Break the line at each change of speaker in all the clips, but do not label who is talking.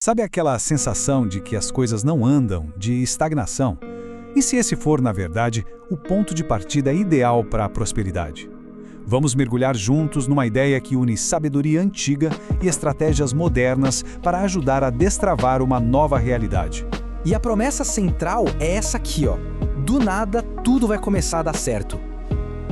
Sabe aquela sensação de que as coisas não andam, de estagnação? E se esse for, na verdade, o ponto de partida ideal para a prosperidade? Vamos mergulhar juntos numa ideia que une sabedoria antiga e estratégias modernas para ajudar a destravar uma nova realidade.
E a promessa central é essa aqui, ó. Do nada, tudo vai começar a dar certo.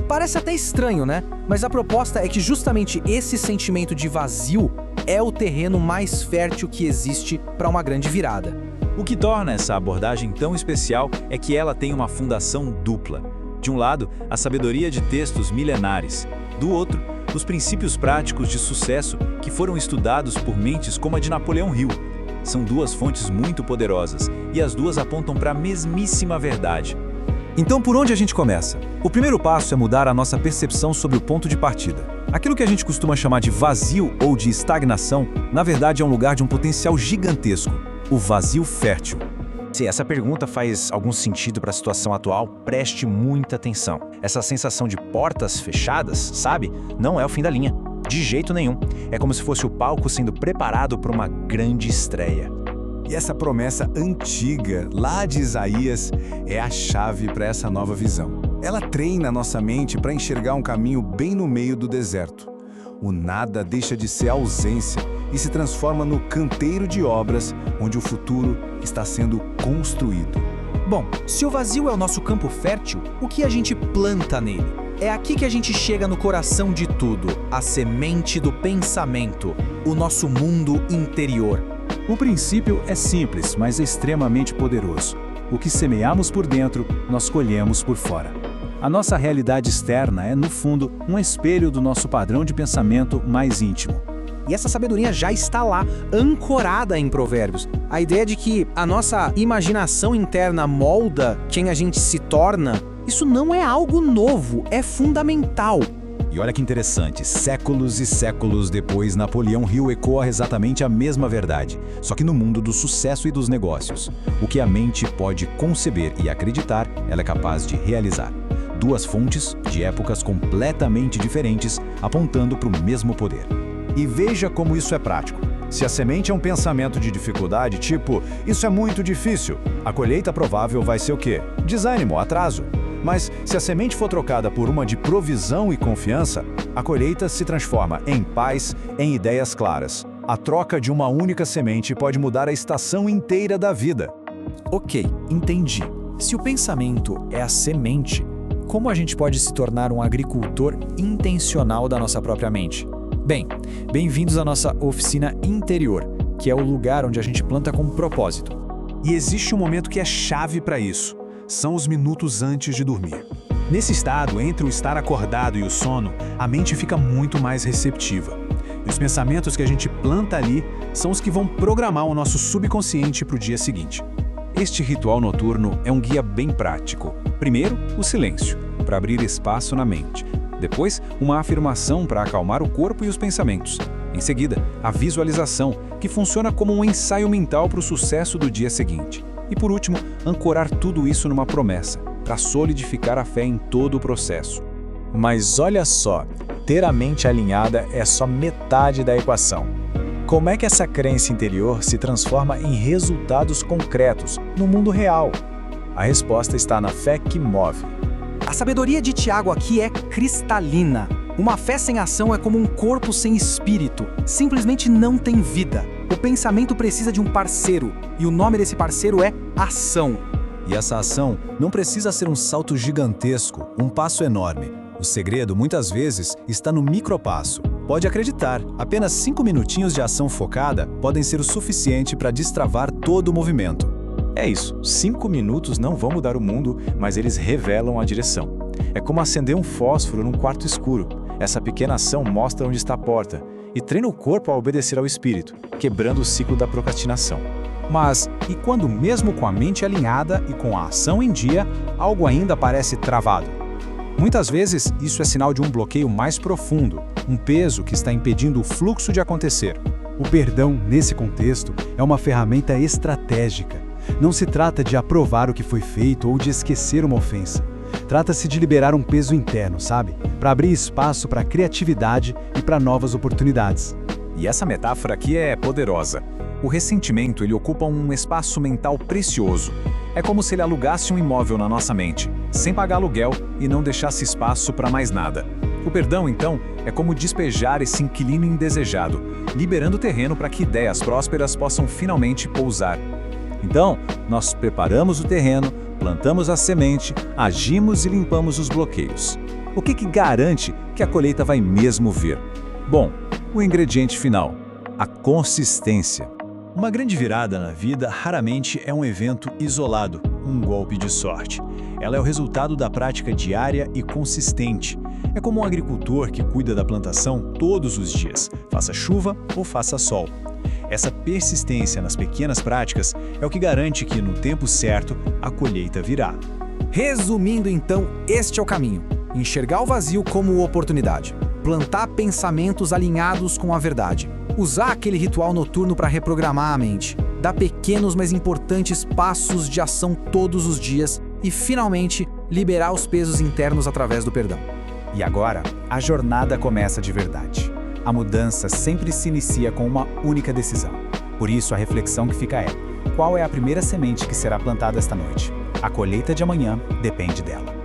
Parece até estranho, né? Mas a proposta é que justamente esse sentimento de vazio é o terreno mais fértil que existe para uma grande virada.
O que torna essa abordagem tão especial é que ela tem uma fundação dupla. De um lado, a sabedoria de textos milenares. Do outro, os princípios práticos de sucesso que foram estudados por mentes como a de Napoleão Hill. São duas fontes muito poderosas e as duas apontam para a mesmíssima verdade.
Então, por onde a gente começa? O primeiro passo é mudar a nossa percepção sobre o ponto de partida. Aquilo que a gente costuma chamar de vazio ou de estagnação, na verdade é um lugar de um potencial gigantesco, o vazio fértil.
Se essa pergunta faz algum sentido para a situação atual, preste muita atenção. Essa sensação de portas fechadas, sabe? Não é o fim da linha. De jeito nenhum. É como se fosse o palco sendo preparado para uma grande estreia.
E essa promessa antiga, lá de Isaías, é a chave para essa nova visão. Ela treina a nossa mente para enxergar um caminho bem no meio do deserto. O nada deixa de ser ausência e se transforma no canteiro de obras onde o futuro está sendo construído.
Bom, se o vazio é o nosso campo fértil, o que a gente planta nele? É aqui que a gente chega no coração de tudo, a semente do pensamento, o nosso mundo interior.
O princípio é simples, mas extremamente poderoso. O que semeamos por dentro, nós colhemos por fora. A nossa realidade externa é, no fundo, um espelho do nosso padrão de pensamento mais íntimo.
E essa sabedoria já está lá, ancorada em Provérbios. A ideia de que a nossa imaginação interna molda quem a gente se torna, isso não é algo novo, é fundamental.
E olha que interessante, séculos e séculos depois, Napoleão Hill ecoa exatamente a mesma verdade, só que no mundo do sucesso e dos negócios. O que a mente pode conceber e acreditar, ela é capaz de realizar. Duas fontes, de épocas completamente diferentes, apontando para o mesmo poder. E veja como isso é prático. Se a semente é um pensamento de dificuldade, tipo, isso é muito difícil, a colheita provável vai ser o quê? Desânimo, atraso. Mas se a semente for trocada por uma de provisão e confiança, a colheita se transforma em paz, em ideias claras. A troca de uma única semente pode mudar a estação inteira da vida.
Ok, entendi. Se o pensamento é a semente, como a gente pode se tornar um agricultor intencional da nossa própria mente? Bem, bem-vindos à nossa oficina interior, que é o lugar onde a gente planta com propósito.
E existe um momento que é chave para isso. São os minutos antes de dormir. Nesse estado, entre o estar acordado e o sono, a mente fica muito mais receptiva. E os pensamentos que a gente planta ali são os que vão programar o nosso subconsciente para o dia seguinte. Este ritual noturno é um guia bem prático. Primeiro, o silêncio, para abrir espaço na mente. Depois, uma afirmação para acalmar o corpo e os pensamentos. Em seguida, a visualização, que funciona como um ensaio mental para o sucesso do dia seguinte. E por último, ancorar tudo isso numa promessa, para solidificar a fé em todo o processo.
Mas olha só, ter a mente alinhada é só metade da equação. Como é que essa crença interior se transforma em resultados concretos, no mundo real? A resposta está na fé que move.
A sabedoria de Tiago aqui é cristalina. Uma fé sem ação é como um corpo sem espírito, simplesmente não tem vida. O pensamento precisa de um parceiro, e o nome desse parceiro é ação.
E essa ação não precisa ser um salto gigantesco, um passo enorme. O segredo, muitas vezes, está no micropasso. Pode acreditar, apenas 5 minutinhos de ação focada podem ser o suficiente para destravar todo o movimento.
É isso, 5 minutos não vão mudar o mundo, mas eles revelam a direção. É como acender um fósforo num quarto escuro. Essa pequena ação mostra onde está a porta e treina o corpo a obedecer ao espírito, quebrando o ciclo da procrastinação.
Mas, e quando mesmo com a mente alinhada e com a ação em dia, algo ainda parece travado? Muitas vezes, isso é sinal de um bloqueio mais profundo, um peso que está impedindo o fluxo de acontecer. O perdão, nesse contexto, é uma ferramenta estratégica. Não se trata de aprovar o que foi feito ou de esquecer uma ofensa. Trata-se de liberar um peso interno, sabe? Para abrir espaço para criatividade e para novas oportunidades.
E essa metáfora aqui é poderosa.
O ressentimento ele ocupa um espaço mental precioso. É como se ele alugasse um imóvel na nossa mente, sem pagar aluguel e não deixasse espaço para mais nada. O perdão, então, é como despejar esse inquilino indesejado, liberando terreno para que ideias prósperas possam finalmente pousar.
Então, nós preparamos o terreno, plantamos a semente, agimos e limpamos os bloqueios. O que garante que a colheita vai mesmo vir? Bom, o ingrediente final: a consistência.
Uma grande virada na vida raramente é um evento isolado, um golpe de sorte. Ela é o resultado da prática diária e consistente. É como um agricultor que cuida da plantação todos os dias, faça chuva ou faça sol. Essa persistência nas pequenas práticas é o que garante que, no tempo certo, a colheita virá.
Resumindo então, este é o caminho. Enxergar o vazio como oportunidade. Plantar pensamentos alinhados com a verdade. Usar aquele ritual noturno para reprogramar a mente. Dar pequenos, mas importantes passos de ação todos os dias e, finalmente, liberar os pesos internos através do perdão.
E agora, a jornada começa de verdade. A mudança sempre se inicia com uma única decisão. Por isso, a reflexão que fica é: qual é a primeira semente que será plantada esta noite? A colheita de amanhã depende dela.